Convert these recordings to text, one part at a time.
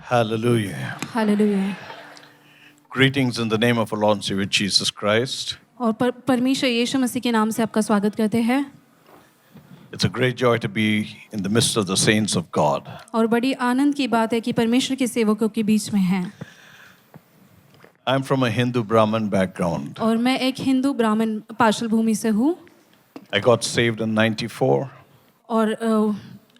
Hallelujah. Hallelujah. Greetings in the name of our Lord and Savior Jesus Christ. और परमेश्वर यीशु मसीह के नाम से आपका स्वागत करते हैं। It's a great joy to be in the midst of the saints of God. और बड़ी आनंद की बात है कि परमेश्वर के सेवकों के बीच में हैं। I'm from a Hindu Brahmin background. और मैं एक हिंदू ब्राह्मण पार्श्व भूमि से हूँ। I got saved in 94. और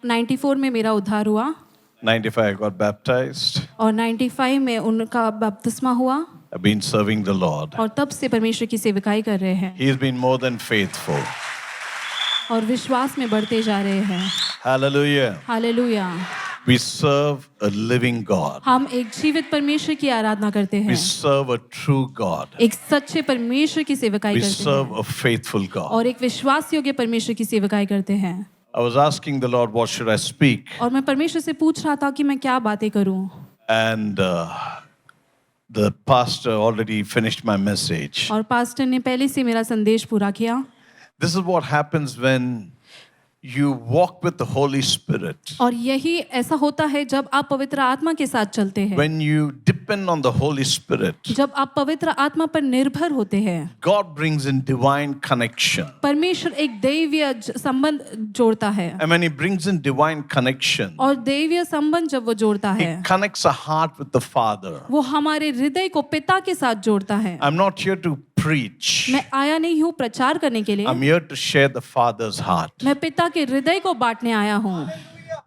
94 में मेरा उद्धार हुआ। 95 I got baptized. और 95 में उनका बपतिस्मा हुआ। I've been serving the Lord. और तब से परमेश्वर की सेवकाई कर रहे हैं। He has been more than faithful. और विश्वास में बढ़ते जा रहे हैं। Hallelujah. Hallelujah. We serve a living God. हम एक जीवित परमेश्वर की आराधना करते We हैं। serve a true God. एक सच्चे परमेश्वर की सेवकाई We करते serve हैं। a faithful God. और एक विश्वास योग्य परमेश्वर की सेवकाई करते हैं। I was asking the Lord, what should I speak? और मैं परमेश्वर से पूछ रहा था कि मैं क्या बातें करूं। And the pastor already finished my message. और पास्टर ने पहले से मेरा संदेश पूरा किया। This is what happens when you walk with the Holy Spirit. और यही ऐसा होता है जब आप पवित्र आत्मा के साथ चलते हैं। When you depend on the Holy Spirit, जब आप पवित्र आत्मा पर निर्भर होते हैं, God brings in divine connection. परमेश्वर एक दैवीय संबंध जोड़ता है। And when He brings in divine connection, और दैवीय संबंध जब वो जोड़ता He है, connects a heart with the Father. वो हमारे हृदय को पिता के साथ जोड़ता है। I'm not here to preach. मैं आया नहीं हूँ प्रचार करने के लिए। I'm here to share the Father's heart. मैं पिता के हृदय को बांटने आया हूँ।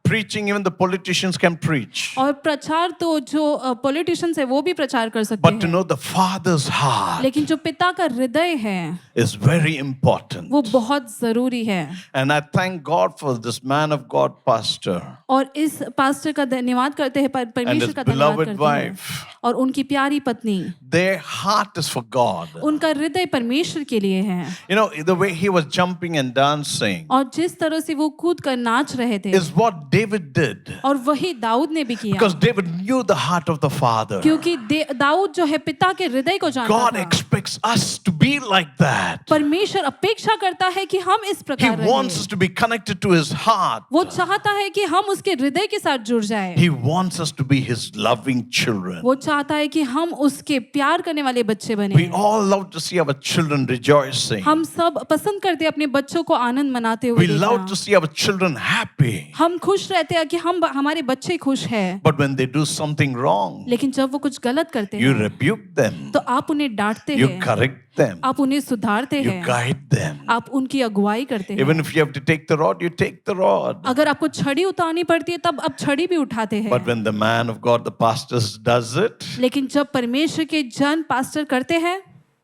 Preaching, even the politicians can preach. और प्रचार तो जो पॉलिटिशियंस है वो भी प्रचार कर सकते But to हैं। know the Father's heart लेकिन जो पिता का हृदय है is very important. वो बहुत जरूरी है। And I thank God for this man of God, pastor, और इस पास्टर का धन्यवाद करते हैं, and परमेश्वर his का धन्यवाद beloved करते हैं। wife. और उनकी प्यारी पत्नी, Their heart is for God. उनका हृदय परमेश्वर के लिए है। You know, the way he was jumping and dancing और जिस तरह से वो कूद कर नाच रहे थे, is what David did. और वही दाऊद ने भी किया। Because David knew the heart of the Father. क्योंकि दाऊद जो है पिता के हृदय को जानता God था। expects us to be like that. परमेश्वर अपेक्षा करता है कि हम इस He प्रकार wants us रहें। to be connected to his heart. वो चाहता है कि हम उसके हृदय के साथ जुड़ जाएं। He wants us to be his loving children. वो चाहता है कि हम उसके प्यार करने वाले बच्चे बने। We all love to see our children rejoicing. हम सब पसंद करते हैं अपने बच्चों को आनंद मनाते हुए We love to देखना। see our children happy. हम खुश रहते हैं कि हमारे बच्चे खुश हैं। But when they do something wrong, लेकिन जब वो कुछ गलत करते you हैं rebuke them. तो आप उन्हें डांटते You हैं, correct them. आप उन्हें सुधारते You हैं, guide them. आप उनकी अगुवाई करते हैं। Even if you have to take the rod, you take the rod. अगर आपको छड़ी उतारनी पड़ती है तब आप छड़ी भी उठाते हैं। But when the man of God, the pastor, does it, लेकिन जब परमेश्वर के जन पास्टर करते हैं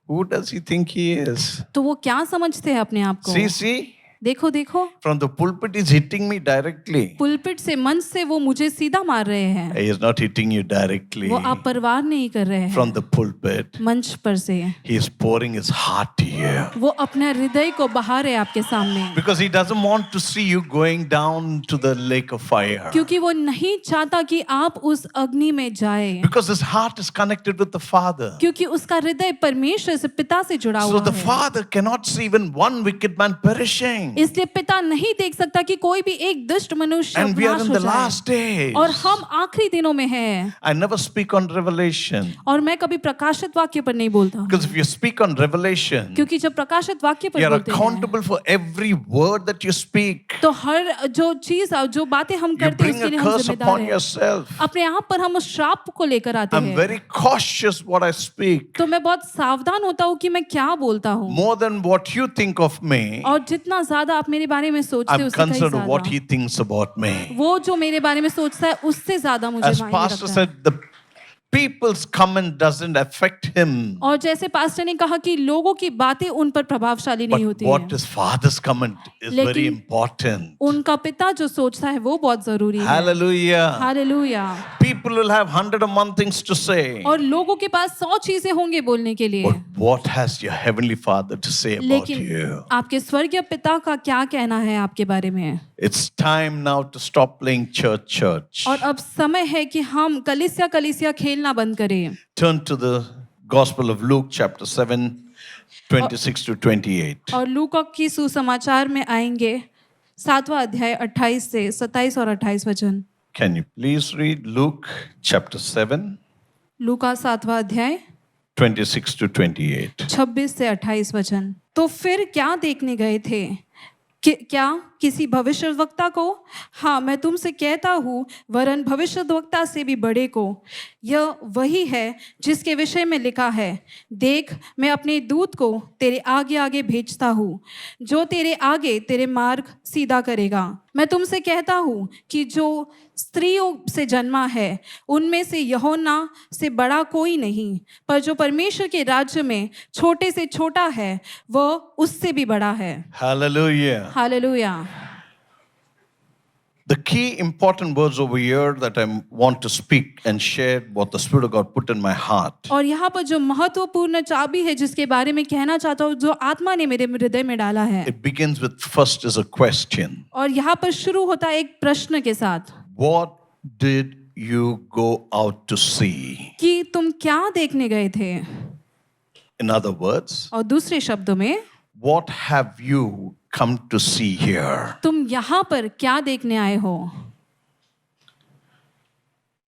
who does he think he is? तो वो क्या समझते हैं अपने आप को? See, देखो देखो, from the pulpit he's hitting me directly. Pulpit से मंच से वो मुझे सीधा मार रहे हैं। He is not hitting you directly. वो आप परवार नहीं कर रहे From हैं। the pulpit, मंच पर से he is pouring his heart to you. वो अपने हृदय को बहा रहे हैं आपके सामने, Because he doesn't want to see you going down to the lake of fire. क्योंकि वो नहीं चाहता कि आप उस अग्नि में जाए, Because his heart is connected with the Father. क्योंकि उसका हृदय परमेश्वर से पिता से जुड़ा So हुआ the है। Father cannot see even one wicked man perishing. इसलिए पिता नहीं देख सकता कि कोई भी एक दुष्ट मनुष्य And we are नाश in हो the last जाए। days. और हम आखिरी दिनों में हैं। I never speak on Revelation. और मैं कभी प्रकाशित वाक्य पर नहीं बोलता, Because if you speak on Revelation, क्योंकि जब प्रकाशित वाक्य पर you are बोलते हैं accountable for every word that you speak. तो हर जो चीज जो बातें हम You करते हैं bring उसके a लिए हम curse जिम्मेदार upon हैं। yourself. अपने आप पर हम उस श्राप को लेकर आते I'm हैं। very cautious what I speak. तो मैं बहुत सावधान होता हूँ कि मैं क्या बोलता हूँ। More than what you think of me, और जितना ज्यादा आप मेरे बारे में सोचते हैं I'm उससे कहीं concerned with what ज्यादा he thinks about me. वो जो मेरे बारे में सोचता है उससे ज्यादा मुझे As मायने Pastor रखता है। said, the people's comment doesn't affect him. और जैसे पास्टर ने कहा कि लोगों की बातें उन पर प्रभावशाली नहीं But होती what हैं, his father's comment is very लेकिन important. उनका पिता जो सोचता है वो बहुत जरूरी है। Hallelujah. Hallelujah. People will have 101 things to say. और लोगों के पास 100 चीजें होंगी बोलने के लिए, But what has your heavenly Father to say about लेकिन you? आपके स्वर्गीय पिता का क्या कहना है आपके बारे में? It's time now to stop playing church. और अब समय है कि हम कलीसिया खेलना बंद करें। Turn to the Gospel of Luke chapter 7, 26 to 28. और लूका की सुसमाचार में आएंगे 7वां अध्याय 28 से 27 और 28 वचन। Can you please read Luke chapter 7, लूका 7वां अध्याय 26 to 28? 26 से 28 वचन। तो फिर क्या देखने गए थे? क्या किसी भविष्यद्वक्ता को? हाँ, मैं तुमसे कहता हूँ, वरन भविष्यद्वक्ता से भी बड़े को। यह वही है जिसके विषय में लिखा है, देख, मैं अपने दूत को तेरे आगे आगे भेजता हूँ, जो तेरे आगे तेरे मार्ग सीधा करेगा। मैं तुमसे कहता हूँ कि जो स्त्रियों से जन्मा है, उनमें से यूहन्ना से बड़ा कोई नहीं, पर जो परमेश्वर के राज्य में छोटे से छोटा है, वह उससे भी बड़ा है। Hallelujah. Hallelujah. The key important words over here that I want to speak and share what the Spirit of God put in my heart. और यहाँ पर जो महत्वपूर्ण चाबी है जिसके बारे में कहना चाहता हूँ, जो आत्मा ने मेरे हृदय में डाला है, It begins with first is a question. और यहाँ पर शुरू होता है एक प्रश्न के साथ What did you go out to see? कि तुम क्या देखने गए थे? In other words, और दूसरे शब्दों में, what have you come to see here? तुम यहाँ पर क्या देखने आए हो?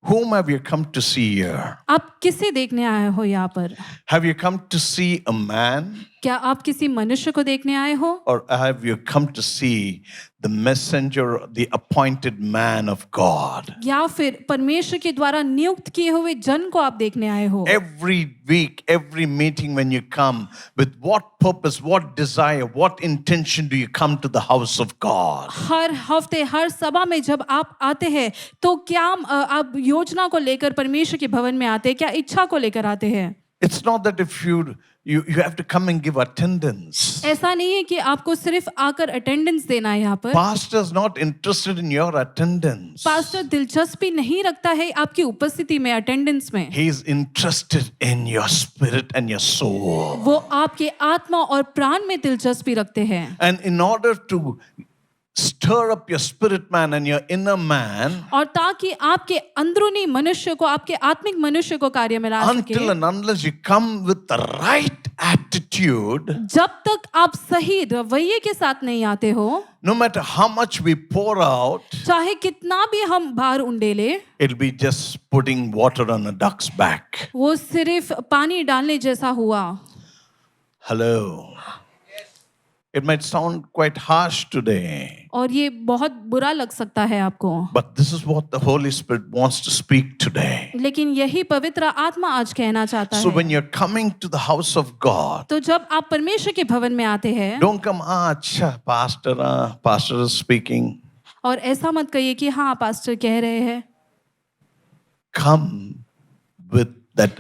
Whom have you come to see here? आप किसे देखने आए हो यहाँ पर? Have you come to see a man? क्या आप किसी मनुष्य को देखने आए हो? Or have you come to see the messenger, the appointed man of God? या फिर परमेश्वर के द्वारा नियुक्त किए हुए जन को आप देखने आए हो? Every week, every meeting when you come, with what purpose, what desire, what intention do you come to the house of God? हर हफ्ते, हर सभा में जब आप आते हैं, तो क्या आप योजना को लेकर परमेश्वर के भवन में आते हैं? क्या इच्छा को लेकर आते हैं? It's not that if you have to come and give attendance. ऐसा नहीं है कि आपको सिर्फ आकर अटेंडेंस देना है यहाँ पर। Pastor's not interested in your attendance. Pastor दिलचस्पी नहीं रखता है आपकी उपस्थिति में, अटेंडेंस में। He is interested in your spirit and your soul. वो आपके आत्मा और प्राण में दिलचस्पी रखते हैं। And in order to stir up your spirit man and your inner man, और ताकि आपके अंदरूनी मनुष्य को, आपके आत्मिक मनुष्य को कार्य में ला until सके, and unless you come with the right attitude, जब तक आप सही रवैये के साथ नहीं आते हो, no matter how much we pour out, चाहे कितना भी हम भार उंडेले, it'll be just putting water on a duck's back. वो सिर्फ पानी डालने जैसा हुआ। Hello. It might sound quite harsh today, और ये बहुत बुरा लग सकता है आपको, but this is what the Holy Spirit wants to speak today. लेकिन यही पवित्र आत्मा आज कहना चाहता So है। when you're coming to the house of God, तो जब आप परमेश्वर के भवन में आते हैं, don't come, acha, pastor is speaking. और ऐसा मत कहिए कि हाँ पास्टर कह रहे हैं। Come with that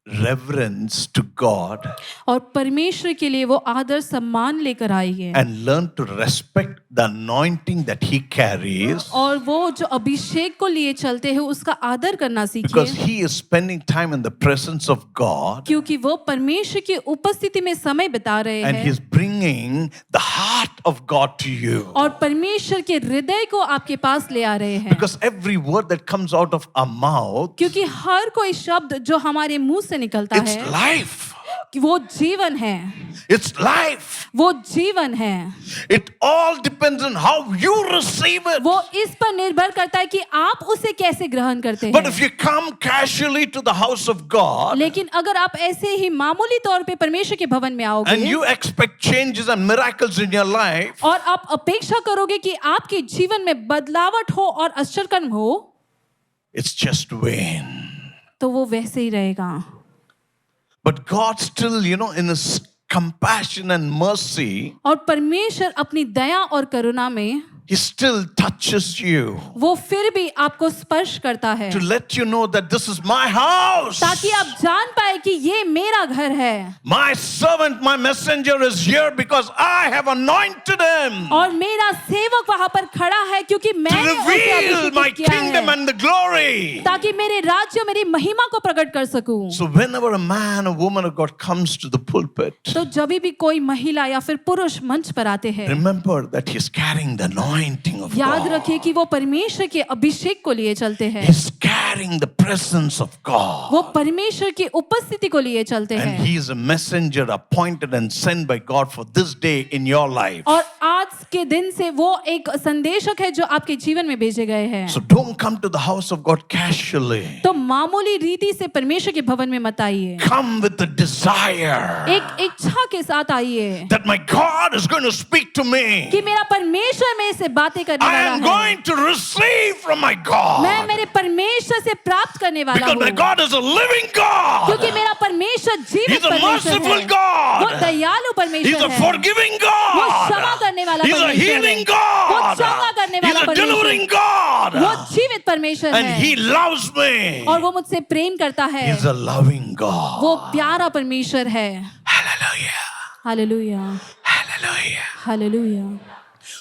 reverence to God और परमेश्वर के लिए वो आदर सम्मान लेकर आइए, and learn to respect the anointing that he carries, और वो जो अभिषेक को लिए चलते हैं उसका आदर करना because सीखिए, he is spending time in the presence of God क्योंकि वो परमेश्वर की उपस्थिति में समय बिता रहे and हैं, he's bringing the heart of God to you. और परमेश्वर के हृदय को आपके पास ले आ रहे हैं। Because every word that comes out of our mouth, क्योंकि हर कोई शब्द जो हमारे मुंह से निकलता it's है, life. कि वो जीवन है, It's life. वो जीवन है। It all depends on how you receive it. वो इस पर निर्भर करता है कि आप उसे कैसे ग्रहण करते But हैं। if you come casually to the house of God लेकिन अगर आप ऐसे ही मामूली तौर पे परमेश्वर के भवन में and आओगे you expect changes and miracles in your life, और आप अपेक्षा करोगे कि आपके जीवन में बदलावट हो और आश्चर्यकर्म हो, it's just vain. तो वो वैसे ही रहेगा। But God still, in His compassion and mercy, और परमेश्वर अपनी दया और करुणा में He still touches you वो फिर भी आपको स्पर्श करता है, to let you know that this is my house. ताकि आप जान पाए कि ये मेरा घर है, My servant, my messenger is here because I have anointed him और मेरा सेवक वहां पर खड़ा है क्योंकि to मैंने उसे reveal my अभिषेक किया kingdom है, and the glory. ताकि मेरे राज्य, मेरी महिमा को प्रकट कर सकूं। So whenever a man or woman of God comes to the pulpit, तो जब भी कोई महिला या फिर पुरुष मंच पर आते हैं, remember that he is carrying the anointing of याद God. रखिए कि वो परमेश्वर के अभिषेक को लिए चलते हैं, He's carrying carrying the presence of God. वो परमेश्वर की उपस्थिति को लिए चलते And हैं he is a messenger appointed and sent by God for this day in your life. और आज के दिन से वो एक संदेशक है जो आपके जीवन में भेजे गए हैं। So don't come to the house of God casually. तो मामूली रीति से परमेश्वर के भवन में मत आइए, Come with the desire एक इच्छा के साथ आइए that my God is going to speak to me. कि मेरा परमेश्वर मेरे से बातें करने I वाला am है, going to receive from my मैं God. मेरे परमेश्वर से प्राप्त करने वाला Because my हूँ, God is a living God. क्योंकि मेरा परमेश्वर जीवित He's a परमेश्वर merciful है, God. वो दयालु He's परमेश्वर a है, forgiving वो क्षमा God. करने वाला He's a परमेश्वर healing है, God. वो क्षमा करने He's वाला a परमेश्वर, delivering God. वो जीवित परमेश्वर And है he loves me. और वो मुझसे प्रेम करता है, He's a loving God. वो प्यारा परमेश्वर है। Hallelujah. Hallelujah, Hallelujah. Hallelujah.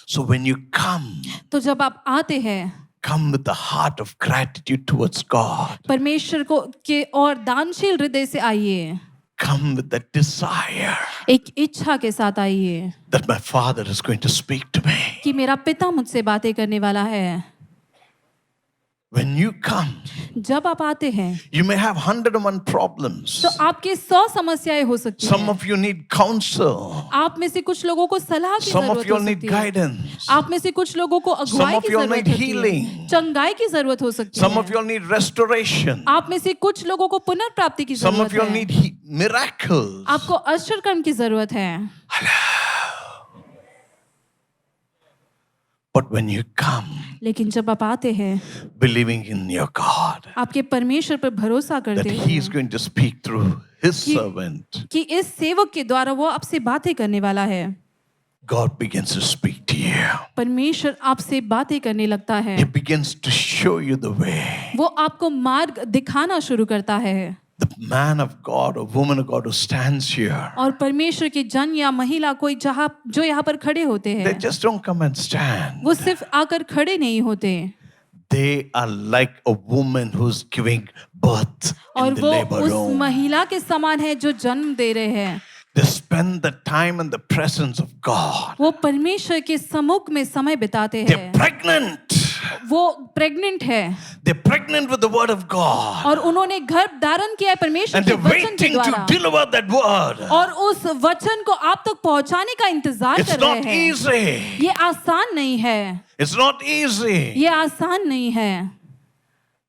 So when you come, तो जब आप आते हैं come with the heart of gratitude towards God. परमेश्वर को के और दानशील हृदय से आइए, Come with that desire एक इच्छा के साथ आइए that my Father is going to speak to me. कि मेरा पिता मुझसे बातें करने वाला है। When you come, जब आप आते हैं you may have 101 problems. तो आपके 100 समस्याएं हो सकती Some हैं। of you need counsel. आप में से कुछ लोगों को सलाह की Some of जरूरत you हो need सकती है, guidance. आप में से कुछ लोगों को अगुवाई of की you जरूरत need होती healing. है, चंगाई की जरूरत हो सकती Some of है, you need restoration. आप में से कुछ लोगों को पुनर्प्राप्ति की Some of जरूरत you है, need miracles. आपको आश्चर्य की जरूरत है। But when you come, लेकिन जब आप आते हैं believing in your God, आपके परमेश्वर पर भरोसा that करते He is हैं going to speak through His कि- servant, कि इस सेवक के द्वारा वो आपसे बातें करने वाला है, God begins to speak to you. परमेश्वर आपसे बातें करने लगता है, He begins to show you the way. वो आपको मार्ग दिखाना शुरू करता है। The man of God or woman of God who stands here, और परमेश्वर के जन या महिला कोई जहाँ जो यहाँ पर खड़े होते they हैं, just don't come and stand. वो सिर्फ आकर खड़े नहीं होते, They are like a woman who's giving birth और in the वो labor उस room. महिला के समान है जो जन्म दे रहे हैं। They spend the time in the presence of God. वो परमेश्वर के सम्मुख में समय बिताते They're हैं, pregnant. वो प्रेग्नेंट है They're pregnant with the word of God. और उन्होंने गर्भ धारण किया है परमेश्वर And के they're वचन के waiting to द्वारा, deliver that word. और उस वचन को आप तक पहुंचाने का इंतजार It's कर रहे not हैं। easy. ये आसान नहीं है, It's not easy. ये आसान नहीं है।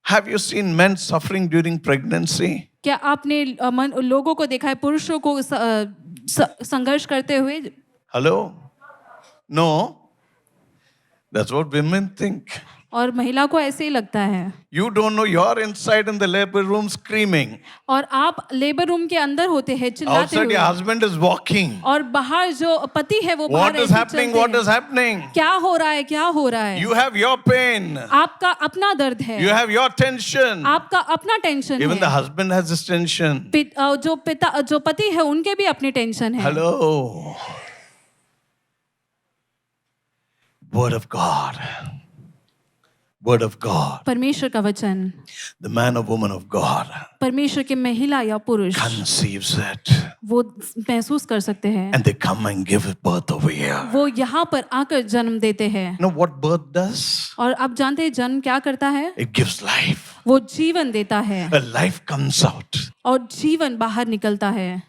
Have you seen men suffering during pregnancy? क्या आपने लोगों को देखा है पुरुषों को संघर्ष करते हुए? Hello? No? That's what women think. और महिला को ऐसे ही लगता है, You don't know you're inside in the labor room screaming. और आप लेबर रूम के अंदर होते हैं चिल्लाते Outside your हुए, husband is walking. और बाहर जो पति है वो बाहर What is ऐसे happening? चलते What हैं। is happening? क्या हो रहा है, क्या हो रहा है? You have your pain. आपका अपना दर्द है, You have your tension. आपका अपना टेंशन Even the है, husband has his tension. जो पति है उनके भी अपनी टेंशन है। Hello. Word of God. Word of God. परमेश्वर का वचन, The man or woman of God परमेश्वर के महिला या पुरुष conceives it. वो महसूस कर सकते हैं, And they come and give birth over here. वो यहाँ पर आकर जन्म देते हैं। You know what birth does? और आप जानते हैं जन्म क्या करता है? It gives life. वो जीवन देता है A life comes out. और जीवन बाहर निकलता है।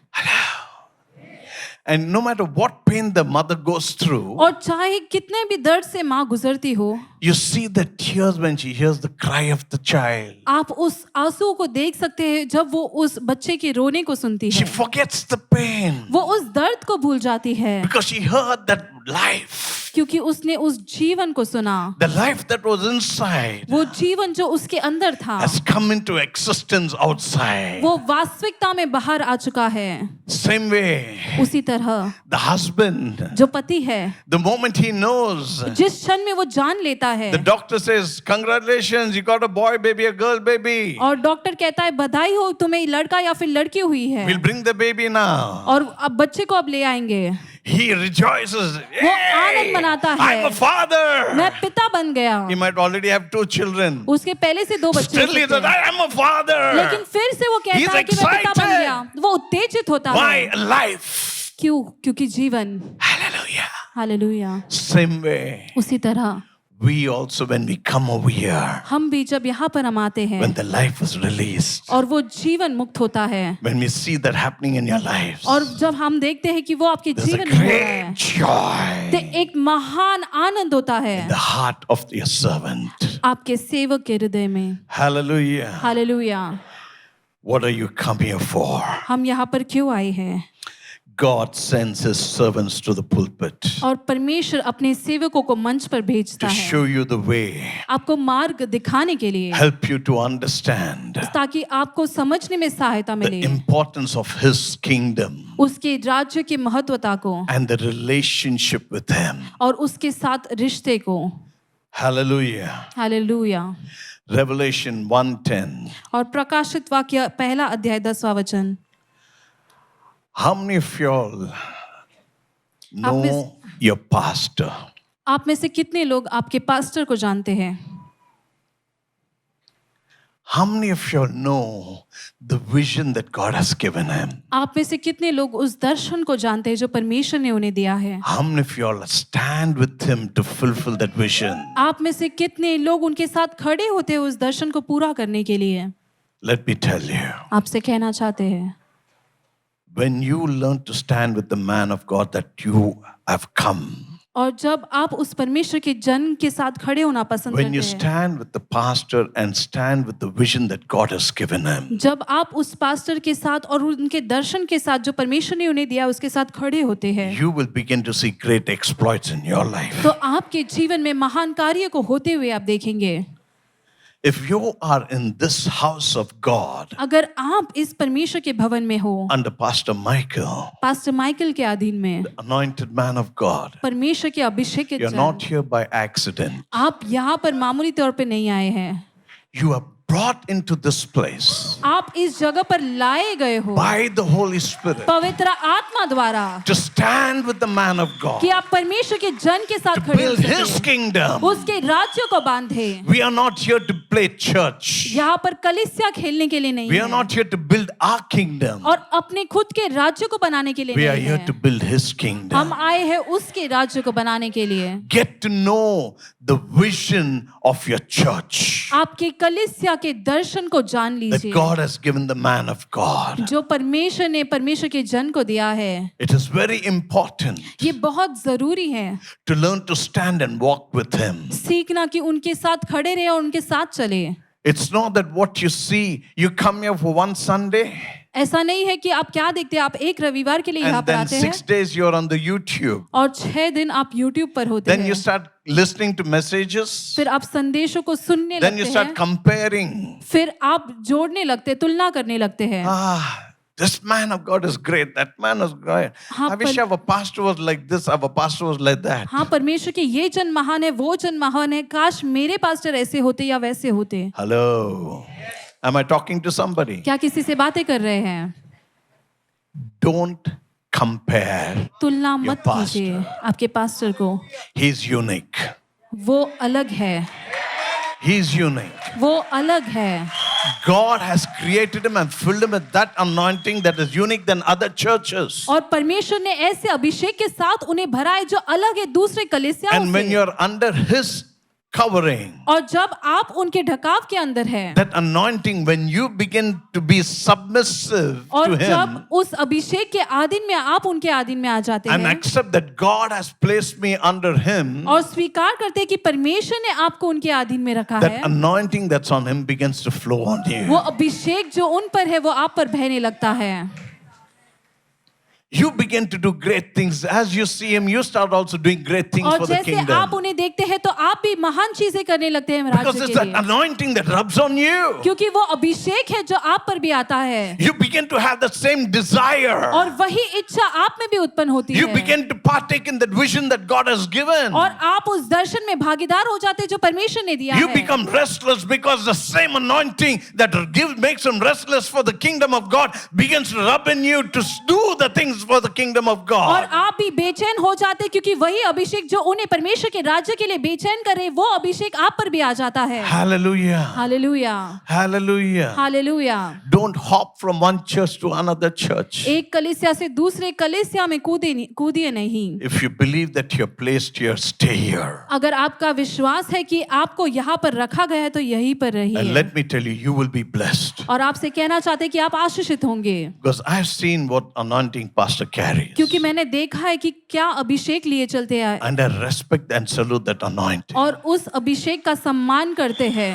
And no matter what pain the mother goes through, और चाहे कितने भी दर्द से माँ गुजरती हो, you see the tears when she hears the cry of the child. आप उस आंसू को देख सकते हैं जब वो उस बच्चे के रोने को सुनती She है, forgets the pain वो उस दर्द को भूल जाती है, because she heard that life, क्योंकि उसने उस जीवन को सुना। the life that was inside, वो जीवन जो उसके अंदर था has come into existence outside. वो वास्तविकता में बाहर आ चुका है। Same way, उसी तरह the husband, जो पति है, the moment he knows, जिस क्षण में वो जान लेता है the doctor says, congratulations, you got a boy baby, a girl baby. और डॉक्टर कहता है बधाई हो, तुम्हें लड़का या फिर लड़की हुई है, We'll bring the baby now. और अब बच्चे को अब ले आएंगे, He rejoices. वो आनंद मनाता है, I'm a father. मैं पिता बन गया। He might already have 2 children. उसके पहले से 2 बच्चे हो Still he सकते says, हैं, I am a father. लेकिन फिर से वो He's कहता है कि मैं पिता बन excited. गया। वो उत्तेजित होता Why? है, Life. क्यों? क्योंकि जीवन। Hallelujah. हालेलुया। Same way, उसी तरह We also, when we come over here, हम भी जब यहाँ पर हम आते हैं when the life is released, और वो जीवन मुक्त होता है when we see that happening in your lives, और जब हम देखते हैं कि वो आपके there's a जीवन में हो रहा है great joy तो एक महान आनंद होता है in the heart of your servant. आपके सेवक के हृदय में। Hallelujah. Hallelujah. What are you coming here for? हम यहाँ पर क्यों आए हैं? God sends his servants to the pulpit और परमेश्वर अपने सेवकों को मंच पर भेजता to है show you the way, आपको मार्ग दिखाने के लिए, help you to understand ताकि आपको समझने में सहायता the मिले importance of his kingdom उसके राज्य की महत्वता को and the relationship with him. और उसके साथ रिश्ते को। Hallelujah. हालेलुया। Revelation 1:10. और प्रकाशित वाक्य पहला अध्याय 10वां वचन। How many of y'all know your pastor? आप में से कितने लोग आपके पास्टर को जानते हैं? How many of y'all know the vision that God has given him? आप में से कितने लोग उस दर्शन को जानते हैं जो परमेश्वर ने उन्हें दिया है? How many of y'all stand with him to fulfill that vision? आप में से कितने लोग उनके साथ खड़े होते हैं उस दर्शन को पूरा करने के लिए? Let me tell you, आपसे कहना चाहते हैं when you learn to stand with the man of God that you have come, और जब आप उस परमेश्वर के जन के साथ खड़े होना पसंद when you करते हैं, stand with the pastor and stand with the vision that God has given him, जब आप उस पास्टर के साथ और उनके दर्शन के साथ जो परमेश्वर ने उन्हें दिया उसके साथ खड़े होते हैं, you will begin to see great exploits in your life. तो आपके जीवन में महान कार्य को होते हुए आप देखेंगे। If you are in this house of God अगर आप इस परमेश्वर के भवन में हो, under Pastor Michael, pastor Michael के अधीन में, anointed man of God, परमेश्वर के अभिषेक के you're जन, not here by accident. आप यहाँ पर मामूली तौर पे नहीं आए हैं, You are brought into this place आप इस जगह पर लाए गए हो by the Holy Spirit पवित्र आत्मा द्वारा to stand with the man of God, कि आप परमेश्वर के जन के साथ to खड़े हो build his सके, kingdom. उसके राज्य को बांधे। We are not here to play church. यहाँ पर कलीसिया खेलने के लिए नहीं We are है not here to build our kingdom. और अपने खुद के राज्य को बनाने के लिए We are नहीं here है, to build his हम kingdom. आए हैं उसके राज्य को बनाने के लिए। Get to know the vision of your church आपके कलीसिया के दर्शन को जान that लीजिए God has given the man of God. जो परमेश्वर ने परमेश्वर के जन को दिया है। It is very important ये बहुत जरूरी है to learn to stand and walk with him. सीखना कि उनके साथ खड़े रहे और उनके साथ चले। It's not that what you see, you come here for one Sunday ऐसा नहीं है कि आप क्या देखते हैं, आप एक रविवार के लिए यहाँ and पर then आते हैं 6 days you're on the YouTube. और 6 दिन आप YouTube पर होते Then you हैं, start listening to messages. फिर आप संदेशों को सुनने Then you लगते start हैं, comparing. फिर आप जोड़ने लगते, तुलना करने लगते हैं। This man of God is great. That man is great. हाँ, I wish पर- our pastor was like this. Our pastor was like that. हाँ, परमेश्वर के ये जन महान है, वो जन महान है, काश मेरे पास्टर ऐसे होते या वैसे होते। Hello. Am I talking to somebody? क्या किसी से बातें कर रहे हैं? Don't compare. तुलना Your मत कीजिए आपके पास्टर को, He's unique. वो अलग है, He's unique. वो अलग है। God has created him and filled him with that anointing that is unique than other churches. और परमेश्वर ने ऐसे अभिषेक के साथ उन्हें भरा है जो अलग है दूसरे कलीसियाओं And when से। you're under his covering, और जब आप उनके ढकाव के अंदर हैं that anointing, when you begin to be submissive और to जब him उस अभिषेक के अधीन में आप उनके अधीन में आ जाते and हैं accept that God has placed me under him, और स्वीकार करते हैं कि परमेश्वर ने आपको उनके अधीन में रखा that है, anointing that's on him begins to flow on वो you. अभिषेक जो उन पर है वो आप पर बहने लगता है। You begin to do great things. As you see him, you start also doing great things और for the जैसे आप kingdom. उन्हें देखते हैं तो आप भी महान चीजें करने लगते हैं Because राज्य it's के that लिए, anointing that rubs on you. क्योंकि वो अभिषेक है जो आप पर भी आता है You begin to have the same desire. और वही इच्छा आप में भी उत्पन्न होती You है begin to partake in that vision that God has given. और आप उस दर्शन में भागीदार हो जाते हैं जो परमेश्वर ने दिया You है। become restless because the same anointing that makes him restless for the kingdom of God begins to rub in you to do the things for the kingdom of और God. आप भी बेचैन हो जाते क्योंकि वही अभिषेक जो उन्हें परमेश्वर के राज्य के लिए बेचैन करे वो अभिषेक आप पर भी आ जाता है। Hallelujah. Hallelujah, Hallelujah. Hallelujah. Don't hop from one church to another church. एक कलीसिया से दूसरे कलीसिया में कूदिए नहीं। If you believe that you're placed here, stay here. अगर आपका विश्वास है कि आपको यहाँ पर रखा गया है तो यहीं पर And रहिए। let me tell you, you will be blessed. और आपसे कहना चाहते हैं कि आप आशीषित होंगे, Because I've seen what anointing pastor carries. क्योंकि मैंने देखा है कि क्या अभिषेक लिए चलते हैं And I respect and salute that anointing. और उस अभिषेक का सम्मान करते हैं।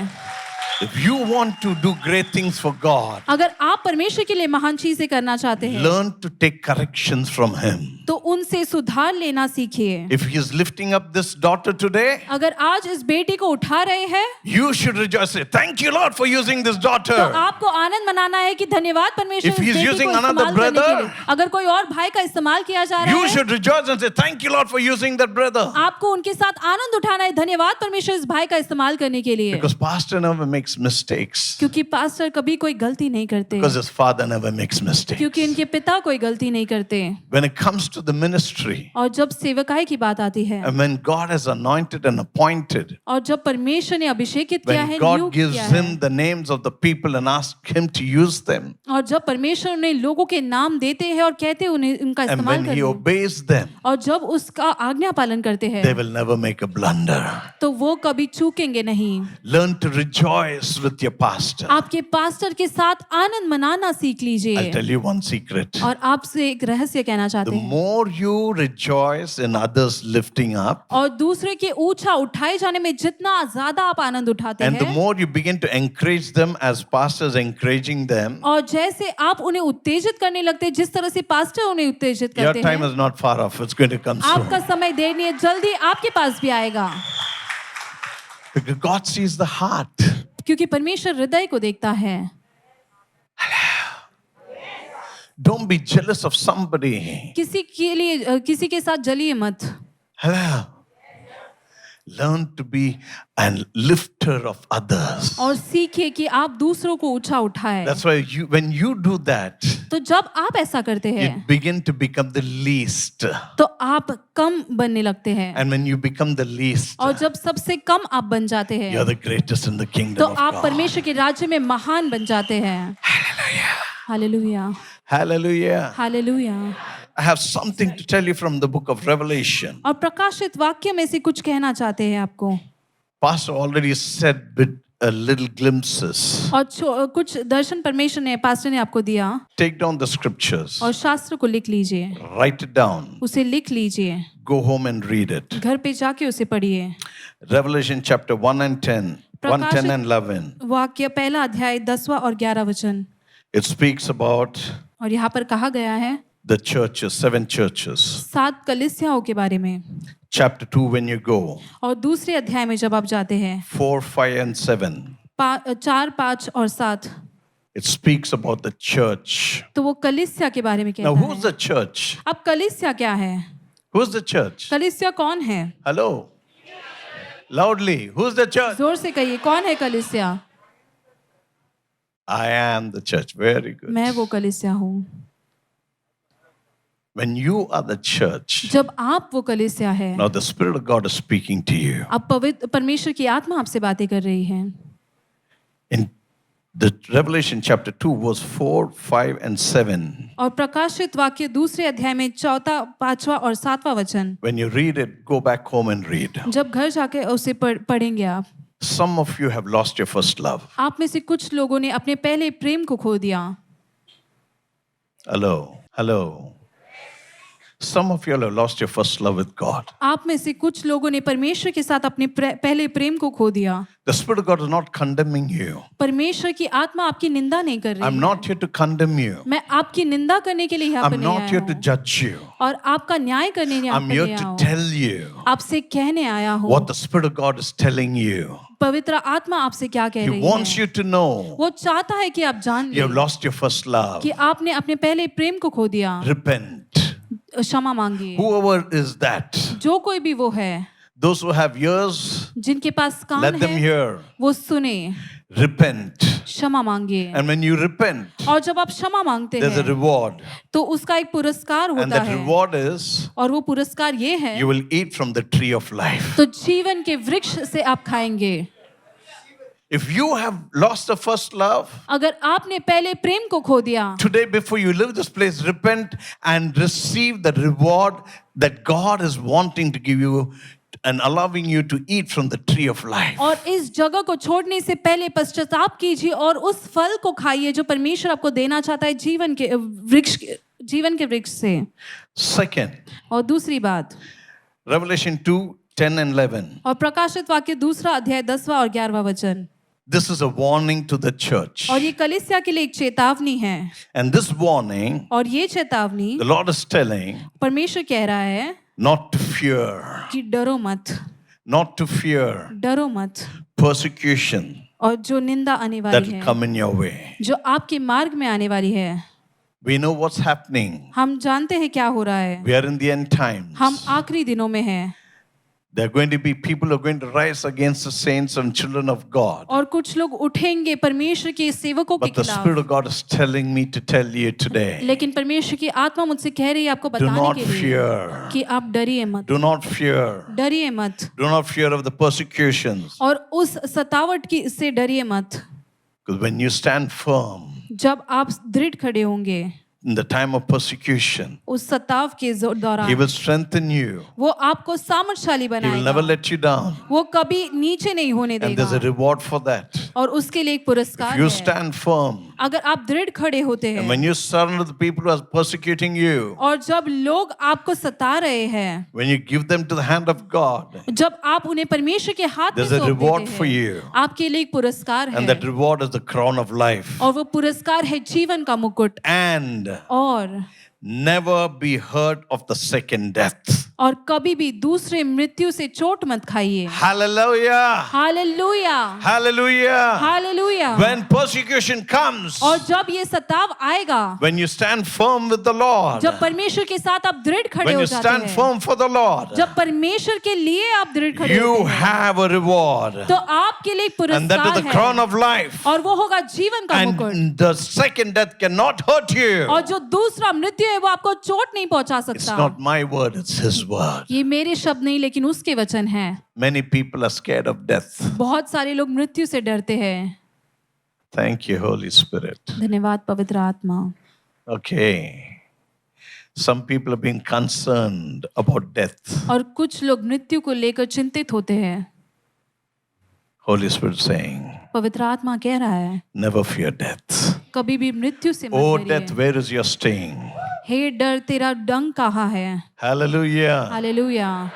If you want to do great things for God, अगर आप परमेश्वर के लिए महान चीजें करना चाहते हैं learn to take corrections from Him. तो उनसे सुधार लेना सीखिए। If He is lifting up this daughter today, अगर आज इस बेटी को उठा रहे हैं you should rejoice. Say, thank you, Lord, for using this तो daughter. आपको आनंद मनाना है कि धन्यवाद परमेश्वर If इस he is बेटी using को another इस्तेमाल करने के brother, लिए। अगर कोई और भाई का इस्तेमाल किया जा रहा You है should rejoice and say, thank you, Lord, for using that brother. आपको उनके साथ आनंद उठाना है। धन्यवाद परमेश्वर इस भाई का इस्तेमाल करने के लिए, Because pastor never makes mistakes. क्योंकि पास्टर कभी कोई गलती नहीं करते, Because his father never makes mistakes. क्योंकि इनके पिता कोई गलती नहीं करते। When it comes to the ministry, और जब सेवकाई की बात आती है and when God has anointed and appointed, और जब परमेश्वर ने अभिषेकित किया when है, God नियुक्त gives किया है, him the names of the people and asks him to use them, और जब परमेश्वर उन्हें लोगों के नाम देते हैं और कहते हैं उन्हें उनका and इस्तेमाल when he करने, obeys them, और जब उसका आज्ञा पालन करते they हैं will never make a blunder. तो वो कभी चूकेंगे नहीं। Learn to rejoice with your pastor. आपके पास्टर के साथ आनंद मनाना सीख I'll लीजिए। tell you one secret. और आपसे एक रहस्य कहना The चाहते हैं, more you rejoice in others lifting up, और दूसरे के ऊंचा उठाए जाने में जितना ज्यादा आप आनंद उठाते and the हैं more you begin to encourage them as pastors encouraging them, और जैसे आप उन्हें उत्तेजित करने लगते हैं जिस तरह से पास्टर उन्हें उत्तेजित your करते time हैं, is not far off. It's going to come soon. आपका समय देर नहीं है, जल्दी आपके पास भी आएगा। Because God sees the heart. क्योंकि परमेश्वर हृदय को देखता है। Don't be jealous of somebody. किसी के लिए किसी के साथ जलिए मत। Hello. Learn to be a lifter of others. और सीखिए कि आप दूसरों को ऊंचा उठाए। That's why when you do that, तो जब आप ऐसा करते you हैं begin to become the least. तो आप कम बनने लगते हैं, And when you become the least, और जब सबसे कम आप बन जाते हैं you're the greatest in the तो kingdom of आप God. परमेश्वर के राज्य में महान बन जाते हैं। Hallelujah, Hallelujah. Hallelujah. I have something to tell you from the book of Revelation. और प्रकाशित वाक्य में से कुछ कहना चाहते हैं आपको, Pastor already said with little glimpses. और कुछ दर्शन परमेश्वर ने पास्टर ने आपको दिया। Take down the scriptures. और शास्त्र को लिख लीजिए, Write it down. उसे लिख लीजिए, Go home and read it. घर पे जाके उसे पढ़िए। Revelation chapter 1 and 10. 1, 10 and 11. वाक्य पहला अध्याय 10वां और 11 वचन, It speaks about और यहाँ पर कहा गया है the churches, 7 churches. 7 कलीसियाओं के बारे में। Chapter 2 when you go. और दूसरे अध्याय में जब आप जाते हैं 4, 5 and 7. 4, 5 और 7, It speaks about the church. तो वो कलीसिया के बारे में Now कहता who's है। the church? अब कलीसिया क्या है? Who's the church? कलीसिया कौन है? Hello. Loudly. Who's the church? जोर से कहिए, कौन है कलीसिया? I am the church. Very good. मैं वो कलीसिया हूँ। When you are the church, जब आप वो कलीसिया है, now the Spirit of God is speaking to you. अब पवित्र परमेश्वर की आत्मा आपसे बातें कर रही है। In the Revelation chapter 2 verse 4, 5 and 7. और प्रकाशित वाक्य दूसरे अध्याय में 4, 5वां और 7वां वचन, When you read it, go back home and read. जब घर जाके उसे पढ़ेंगे आप। Some of you have lost your first love. आप में से कुछ लोगों ने अपने पहले प्रेम को खो दिया। Hello. Hello. Some of you have lost your first love with God. आप में से कुछ लोगों ने परमेश्वर के साथ अपने पहले प्रेम को खो दिया। The Spirit of God is not condemning you. परमेश्वर की आत्मा आपकी निंदा नहीं कर रही I'm है। not here to condemn you. मैं आपकी निंदा करने के लिए यहाँ पर I'm नहीं not आया here to हूँ judge you. और आपका न्याय करने यहाँ I'm पर here नहीं आया to हूँ। tell you आपसे कहने आया हूँ what the Spirit of God is telling you. पवित्र आत्मा आपसे क्या कह He रही wants है। you to know वो चाहता है कि आप जान you have लें lost your first love. कि आपने अपने पहले प्रेम को खो दिया। Repent. क्षमा मांगिए। Whoever is that, जो कोई भी वो है, those who have ears, जिनके पास कान let them है, hear. वो सुने। Repent. क्षमा मांगिए। And when you repent, और जब आप क्षमा मांगते there's a हैं reward. तो उसका एक पुरस्कार And होता that है, reward is और वो पुरस्कार ये है, you will eat from the tree of life. तो जीवन के वृक्ष से आप खाएंगे। If you have lost the first love, अगर आपने पहले प्रेम को खो दिया, today before you leave this place, repent and receive the reward that God is wanting to give you and allowing you to eat from the tree of life. और इस जगह को छोड़ने से पहले पश्चाताप कीजिए और उस फल को खाइए जो परमेश्वर आपको देना चाहता है जीवन के वृक्ष से। Second, और दूसरी बात, Revelation 2:10 and 11. और प्रकाशित वाक्य 2 अध्याय 10वां और 11वां वचन, This is a warning to the church. और ये कलीसिया के लिए एक चेतावनी है। And this warning, और ये चेतावनी the Lord is telling परमेश्वर कह रहा है not to fear, कि डरो मत, not to fear डरो मत, persecution और जो निंदा आने that वाली will है, come in your way. जो आपके मार्ग में आने वाली है। We know what's happening. हम जानते हैं क्या हो रहा है, We are in the end times. हम आखिरी दिनों में हैं, There are going to be people who are going to rise against the saints and children of God. और कुछ लोग उठेंगे परमेश्वर के सेवकों के But the Spirit खिलाफ। of God is telling me to tell you today, लेकिन परमेश्वर की आत्मा मुझसे कह रही है आपको do बताने not के लिए fear. कि आप डरिए मत, Do not fear. डरिए मत, Do not fear of the persecutions. और उस सतावट की से डरिए मत। Because when you stand firm जब आप दृढ़ खड़े होंगे in the time of persecution, उस सताव के He दौरान, will strengthen you. वो आपको सामर्थ्यशाली He will never बनाएगा, let you down. वो कभी नीचे नहीं होने And there's a देगा, reward for that. और उसके लिए एक If पुरस्कार you है। stand firm, अगर आप दृढ़ खड़े होते and हैं, when you surrender the people who are persecuting you, और जब लोग आपको सता रहे हैं, when you give them to the hand of God, जब आप उन्हें परमेश्वर के हाथ में there's a सौंप reward देते for हैं, you. आपके लिए एक पुरस्कार and that है, reward is the crown of life. और वो पुरस्कार है जीवन का मुकुट, And और never be hurt of the second death. और कभी भी दूसरे मृत्यु से चोट मत खाइए। Hallelujah! Hallelujah, Hallelujah! Hallelujah. When persecution comes, और जब ये सताव आएगा, when you stand firm with the Lord, जब परमेश्वर के साथ आप दृढ़ खड़े when हो you जाते stand हैं, firm for the Lord, जब परमेश्वर के लिए आप दृढ़ खड़े you होते हैं, have a reward. तो आपके लिए एक And that is पुरस्कार the crown है, of life. और वो होगा जीवन का मुकुट। And the second death cannot hurt you. और जो दूसरा मृत्यु है वो आपको चोट नहीं पहुंचा It's सकता। not my word, it's His word. ये मेरे शब्द नहीं लेकिन उसके वचन हैं। Many people are scared of death. बहुत सारे लोग मृत्यु से डरते हैं। Thank you, Holy Spirit. धन्यवाद पवित्र आत्मा। Okay. Some people are being concerned about death. और कुछ लोग मृत्यु को लेकर चिंतित होते हैं। Holy Spirit saying, पवित्र आत्मा कह रहा है, never fear death. कभी भी मृत्यु से Oh मत death, डरिए। where is your sting? हे डर, तेरा डंक कहाँ है? Hallelujah. हालेलुया।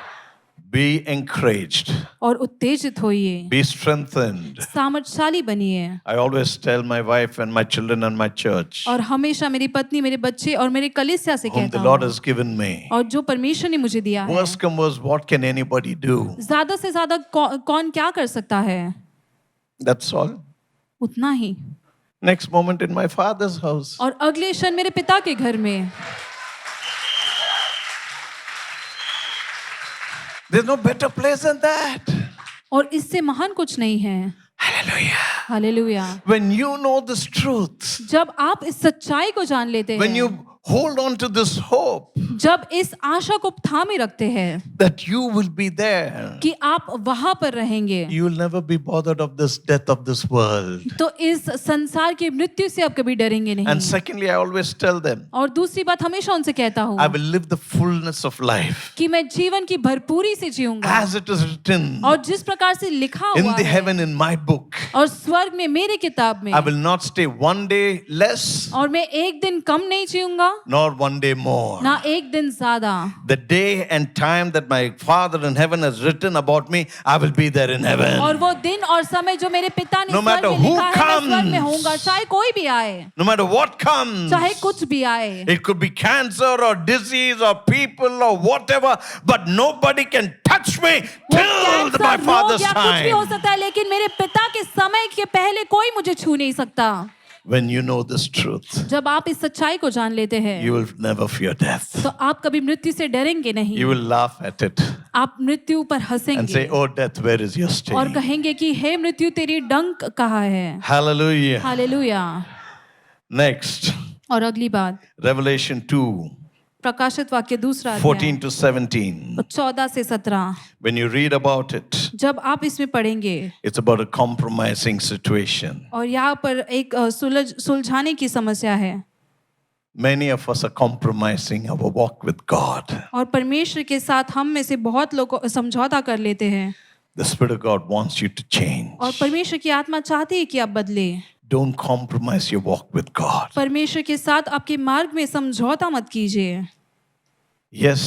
Be encouraged. और उत्तेजित होइए, Be strengthened. सामर्थशाली बनिए। I always tell my wife and my children and my church, और हमेशा मेरी पत्नी, मेरे बच्चे और मेरे कलीसिया से whom कहता the Lord हूँ, has given me. और जो परमेश्वर ने मुझे दिया है, Worst come worst, what can anybody do? ज्यादा से ज्यादा कौन क्या कर सकता है? That's all. उतना ही। Next moment in my father's house. और अगले क्षण मेरे पिता के घर में। There's no better place than that. और इससे महान कुछ नहीं है। Hallelujah. Hallelujah. When you know this truth, जब आप इस सच्चाई को जान लेते when हैं, you hold on to this hope जब इस आशा को थामे रखते हैं that you will be there, कि आप वहां पर रहेंगे, you will never be bothered of this death of this world. तो इस संसार की मृत्यु से आप कभी डरेंगे नहीं। And secondly, I always tell them, और दूसरी बात हमेशा उनसे कहता हूँ I will live the fullness of life कि मैं जीवन की भरपूरी से जीऊंगा, as it is written और जिस प्रकार से लिखा in हुआ the है heaven in my book. और स्वर्ग में मेरी किताब में, I will not stay one day less और मैं एक दिन कम नहीं जीऊंगा nor one day more. ना एक दिन ज्यादा। The day and time that my Father in heaven has written about me, I will be there in heaven. और वो दिन और समय जो मेरे पिता ने No स्वर्ग matter में who लिखा है, मैं स्वर्ग में comes. होऊंगा, चाहे कोई भी आए, No matter what comes, चाहे कुछ भी आए, it could be cancer or disease or people or whatever, but nobody can touch me वो till कैंसर, my रोग Father's या कुछ भी हो time. सकता है, लेकिन मेरे पिता के समय के पहले कोई मुझे छू नहीं सकता। When you know this truth, जब आप इस सच्चाई को जान लेते हैं, you will never fear death. तो आप कभी मृत्यु से डरेंगे नहीं, You will laugh at it. आप मृत्यु पर and हंसेंगे say, "Oh death, where is your और sting?" कहेंगे कि हे मृत्यु तेरी डंक कहाँ है। Hallelujah. हालेलुया। Next, और अगली बात Revelation 2, प्रकाशित वाक्य दूसरा 14 अध्याय to 17. 14 से 17। When you read about it, जब आप इसमें पढ़ेंगे it's about a compromising situation. और यहाँ पर एक सुलझाने की समस्या है Many of us are compromising our walk with God. और परमेश्वर के साथ हम में से बहुत लोग समझौता कर लेते हैं The Spirit of God wants you to change. और परमेश्वर की आत्मा चाहती है कि आप बदले। Don't compromise your walk with God. परमेश्वर के साथ आपके मार्ग में समझौता मत कीजिए। Yes,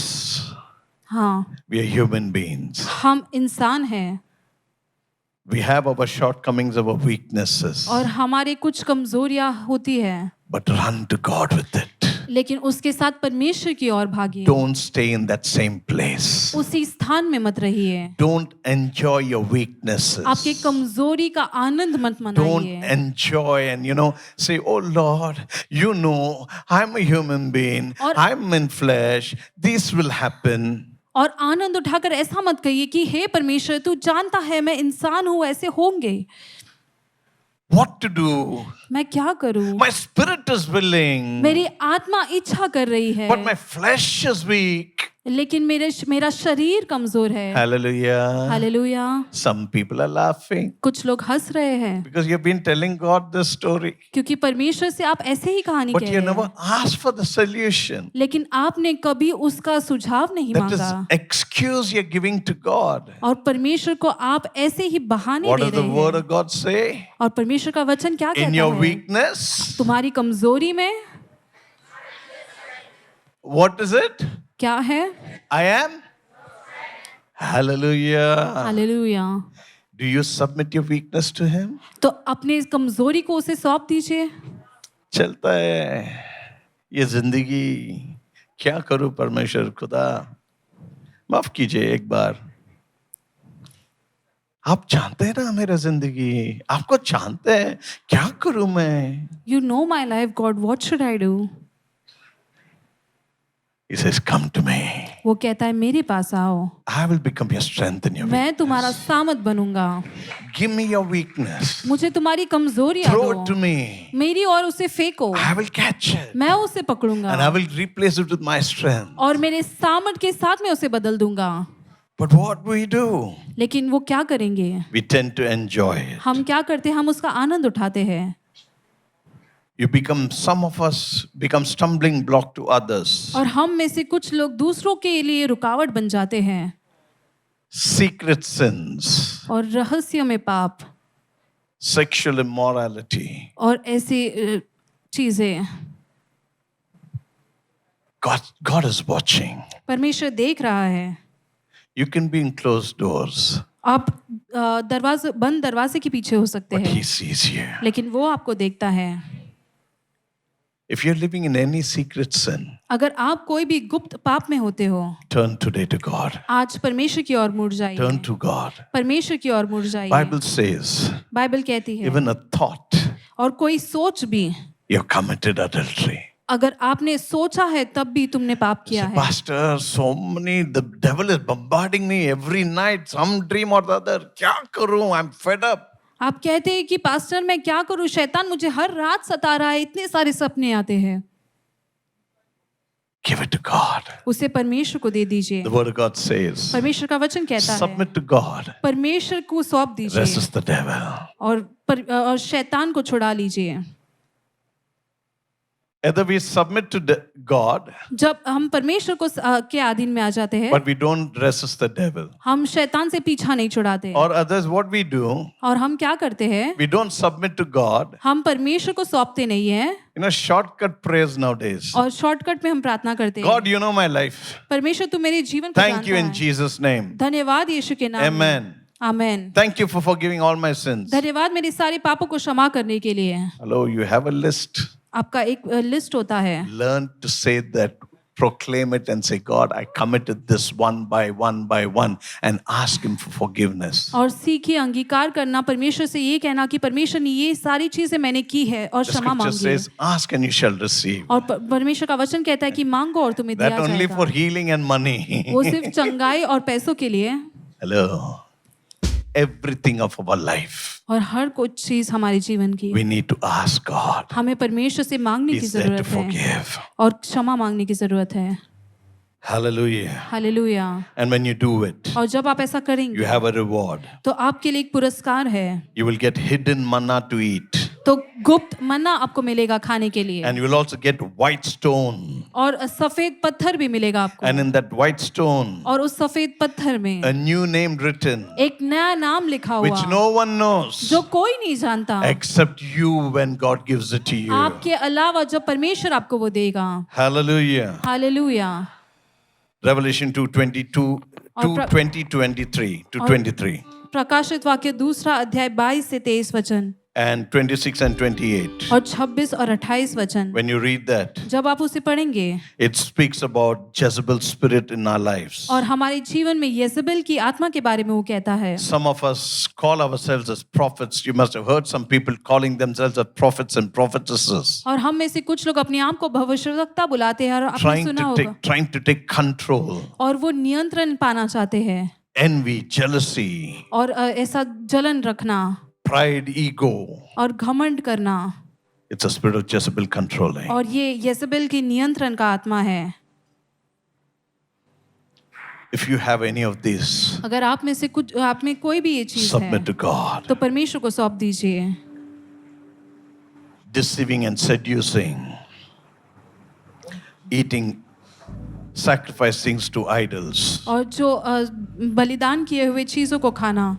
हाँ, we are human beings. हम इंसान हैं We have our shortcomings, our weaknesses. और हमारी कुछ कमजोरियां होती है, But run to God with it. लेकिन उसके साथ परमेश्वर की ओर भागिए। Don't stay in that same place. उसी स्थान में मत रहिए। Don't enjoy your weaknesses. आपके कमजोरी का आनंद मत Don't मनाइए enjoy and say, "Oh Lord, I'm a human being. और- I'm in flesh. This will happen." और आनंद उठाकर ऐसा मत कहिए कि हे परमेश्वर तू जानता है मैं इंसान हूँ, ऐसे होंगे, What to do? मैं क्या करूँ? My spirit is willing, मेरी आत्मा इच्छा कर रही है but my flesh is weak. लेकिन मेरा शरीर कमजोर है। Hallelujah. Hallelujah. Some people are laughing कुछ लोग हंस रहे हैं because you've been telling God this story, क्योंकि परमेश्वर से आप ऐसे ही कहानी but कह you रहे never हैं, asked for the solution. लेकिन आपने कभी उसका सुझाव नहीं That is मांगा excuse you're giving to God. और परमेश्वर को आप ऐसे ही बहाने What दे does the रहे word हैं। of God say? और परमेश्वर का वचन क्या In कहता your है? weakness, तुम्हारी कमजोरी में what is it? क्या है? I am. Hallelujah. Hallelujah. Do you submit your weakness to Him? तो अपने इस कमजोरी को उसे सौंप दीजिए। चलता है ये जिंदगी, क्या करूं परमेश्वर खुदा, माफ कीजिए एक बार। आप जानते हैं ना मेरा जिंदगी, आपको जानते हैं, क्या करूं मैं? You know my life, God, what should I do? He says, "Come to me. वो कहता है मेरे पास आओ, I will become your strength in your मैं तुम्हारा weakness. सामत बनूंगा। Give me your weakness. मुझे तुम्हारी कमजोरियां Throw it to दो, me. मेरी और उसे फेंको, I will catch it. मैं उसे पकड़ूंगा And I will replace it with my strength." और मेरे सामर्थ के साथ मैं उसे बदल दूंगा। But what we do? लेकिन वो क्या करेंगे? We tend to enjoy it. हम क्या करते हैं? हम उसका आनंद उठाते हैं Some of us become stumbling block to others. और हम में से कुछ लोग दूसरों के लिए रुकावट बन जाते हैं Secret sins, और रहस्य में पाप sexual immorality. और ऐसी चीजें। God is watching. परमेश्वर देख रहा है। You can be in closed doors, आप बंद दरवाजे के पीछे हो सकते but हैं, He sees you. लेकिन वो आपको देखता है। If you're living in any secret sin, अगर आप कोई भी गुप्त पाप में होते हो, turn today to God. आज परमेश्वर की ओर मुड़ जाइए। Turn to God. परमेश्वर की ओर मुड़ जाइए। Bible says, बाइबल कहती है even a thought, और कोई सोच भी, you've committed adultery. अगर आपने सोचा है तब भी तुमने पाप किया है। Pastor, the devil is bombarding me every night, some dream or the other. क्या करूं? I'm fed up. आप कहते हैं कि पास्टर मैं क्या करूं, शैतान मुझे हर रात सता रहा है, इतने सारे सपने आते हैं। Give it to God. उसे परमेश्वर को दे दीजिए। The word of God says, परमेश्वर का वचन कहता है submit to God, परमेश्वर को सौंप दीजिए resist the devil. और शैतान को छुड़ा लीजिए। Either we submit to God, जब हम परमेश्वर को के अधीन में आ जाते हैं, but we don't resist the devil. हम शैतान से पीछा नहीं छुड़ाते Or others, what we do, और हम क्या करते हैं? we don't submit to God. हम परमेश्वर को सौंपते नहीं हैं Shortcut prayers nowadays. और शॉर्टकट में हम प्रार्थना करते हैं। God, you know my life. परमेश्वर तू मेरे जीवन को Thank you जानता in है। Jesus' name. धन्यवाद यीशु के नाम में। Amen. Amen. Thank you for forgiving all my sins. धन्यवाद मेरे सारे पापों को क्षमा करने के लिए। Hello, you have a list. आपका एक लिस्ट होता है। Learn to say that proclaim it and say, God, I committed this one by one, and ask Him for forgiveness. और सीखिए अंगीकार करना, परमेश्वर से ये कहना कि परमेश्वर ने ये सारी चीजें मैंने की है और The क्षमा scripture मांगिए। says, ask and you shall receive. और परमेश्वर का वचन कहता है कि मांगो और तुम्हें That दिया only for जाएगा। healing and money. वो सिर्फ चंगाई और पैसों के लिए, Hello. Everything of our life, और हर कुछ चीज हमारे जीवन की we need to ask God. हमें परमेश्वर से मांगने की He's there to जरूरत है forgive. और क्षमा मांगने की जरूरत है। Hallelujah. Hallelujah. And when you do it, और जब आप ऐसा you करेंगे have a reward. तो आपके लिए एक पुरस्कार है। You will get hidden manna to eat. तो गुप्त मन्ना आपको मिलेगा खाने के लिए, And you will also get white stone. और सफेद पत्थर भी मिलेगा आपको। And in that white stone, और उस सफेद पत्थर में a new name written, एक नया नाम लिखा which हुआ no one knows जो कोई नहीं जानता except you when God gives it to you. आपके अलावा, जब परमेश्वर आपको वो देगा। Hallelujah. हालेलुया। Revelation 2:22 और 23 to और- 23 प्रकाशित वाक्य 2 अध्याय 22 से 23 वचन and 26 and 28. और 26 और 28 वचन। When you read that, जब आप उसे पढ़ेंगे it speaks about Jezebel's spirit in our lives. और हमारे जीवन में येजेबेल की आत्मा के बारे में वो कहता है। Some of us call ourselves as prophets. You must have heard some people calling themselves as prophets and prophetesses, और हम में से कुछ लोग अपने आप को भविष्यवक्ता बुलाते हैं, और आपने सुना होगा, trying to take control. और वो नियंत्रण पाना चाहते हैं, Envy, jealousy, और ऐसा जलन रखना pride, ego. और घमंड करना, It's a spirit of Jezebel controlling. और ये येजेबेल की नियंत्रण का आत्मा है। If you have any of these, अगर आप में से कुछ, आप में कोई भी ये चीज है, submit to God. तो परमेश्वर को सौंप दीजिए। Deceiving and seducing, eating, sacrifice things to idols. और जो बलिदान किए हुए चीजों को खाना,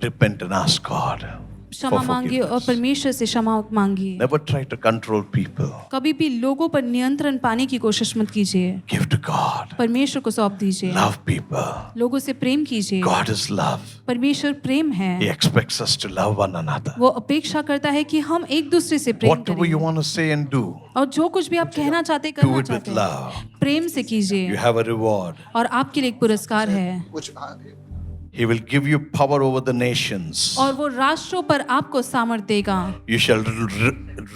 Repent and ask God क्षमा for मांगिए और forgiveness. परमेश्वर से क्षमा मांगिए। Never try to control people. कभी भी लोगों पर नियंत्रण पाने की कोशिश मत कीजिए, Give to God. परमेश्वर को सौंप दीजिए। Love people. लोगों से प्रेम कीजिए, God is love. परमेश्वर प्रेम He है। expects us to love one another. वो अपेक्षा करता है कि हम एक दूसरे से प्रेम Whatever you करें, want to say and do, और जो कुछ भी आप कहना चाहते do करना it with चाहते हैं, love. प्रेम से You कीजिए, have a reward. और आपके लिए एक पुरस्कार है। He will give you power over the nations. और वो राष्ट्रों पर आपको सामर्थ देगा, You shall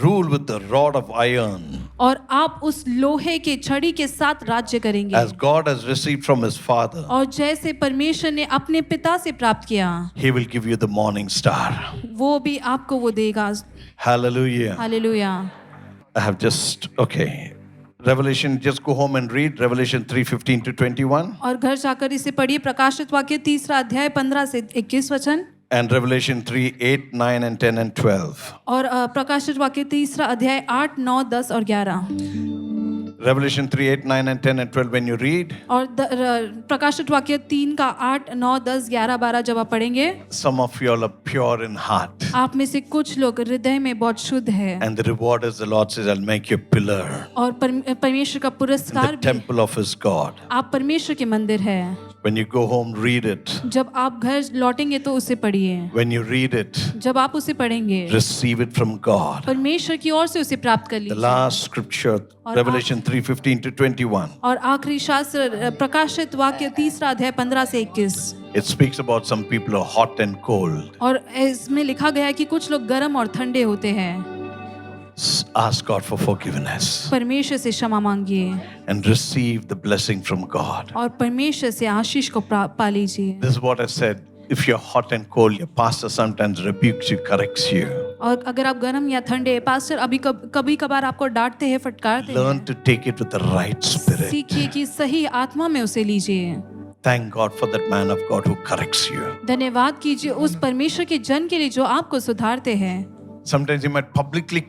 rule with the rod of iron. और आप उस लोहे के छड़ी के साथ राज्य करेंगे। As God has received from his Father, और जैसे परमेश्वर ने अपने पिता से प्राप्त किया, he will give you the morning star. वो भी आपको वो देगा। Hallelujah. Hallelujah. I have just, okay. Revelation, just go home and read Revelation 3:15 to 21. और घर जाकर इसे पढ़िए, प्रकाशित वाक्य 3 अध्याय 15 से 21 वचन, And Revelation 3:8, 9, and 10, and 12. और प्रकाशित वाक्य 3 अध्याय 8, 9, 10 और 11। Revelation 3:8, 9, and 10, and 12. When you read, और प्रकाशित वाक्य 3 का 8, 9, 10, 11, 12 जब आप पढ़ेंगे, some of you all are pure in heart. आप में से कुछ लोग हृदय में बहुत शुद्ध है, And the reward is the Lord says, I'll make you a pillar और परमेश्वर का in पुरस्कार the भी, temple of his God. आप परमेश्वर के मंदिर है। When you go home, read it. जब आप घर लौटेंगे तो उसे पढ़िए, When you read it, जब आप उसे पढ़ेंगे receive it from God. परमेश्वर की ओर से उसे प्राप्त कर The लीजिए। last scripture, Revelation 3:15 to 21. और आखिरी शास्त्र प्रकाशित वाक्य 3 अध्याय 15 से 21, It speaks about some people who are hot and cold. और इसमें लिखा गया है कि कुछ लोग गर्म और ठंडे होते हैं। Ask God for forgiveness परमेश्वर से क्षमा मांगिए and receive the blessing from God. और परमेश्वर से आशीष को पा लीजिए। This is what I said. If you're hot and cold, your pastor sometimes rebukes you, corrects you. और अगर आप गर्म या ठंडे, पास्टर कभी कभार आपको डांटते हैं, फटकारते Learn हैं, to take it with the right spirit. सीखिए कि सही आत्मा में उसे लीजिए। Thank God for that man of God who corrects you. धन्यवाद कीजिए उस परमेश्वर के जन के लिए जो आपको सुधारते हैं। Sometimes he might publicly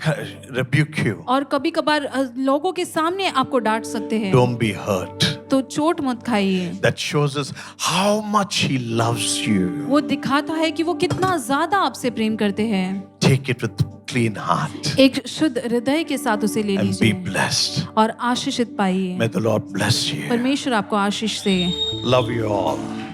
rebuke you. और कभी कभार लोगों के सामने आपको डांट सकते हैं, Don't be hurt. तो चोट मत खाइए। That shows us how much he loves you. वो दिखाता है कि वो कितना ज्यादा आपसे प्रेम करते हैं। Take it with clean heart एक शुद्ध हृदय के साथ उसे ले and be लीजिए blessed. और आशीषित पाइए। May the Lord bless you. परमेश्वर आपको आशीष दे। Love you all.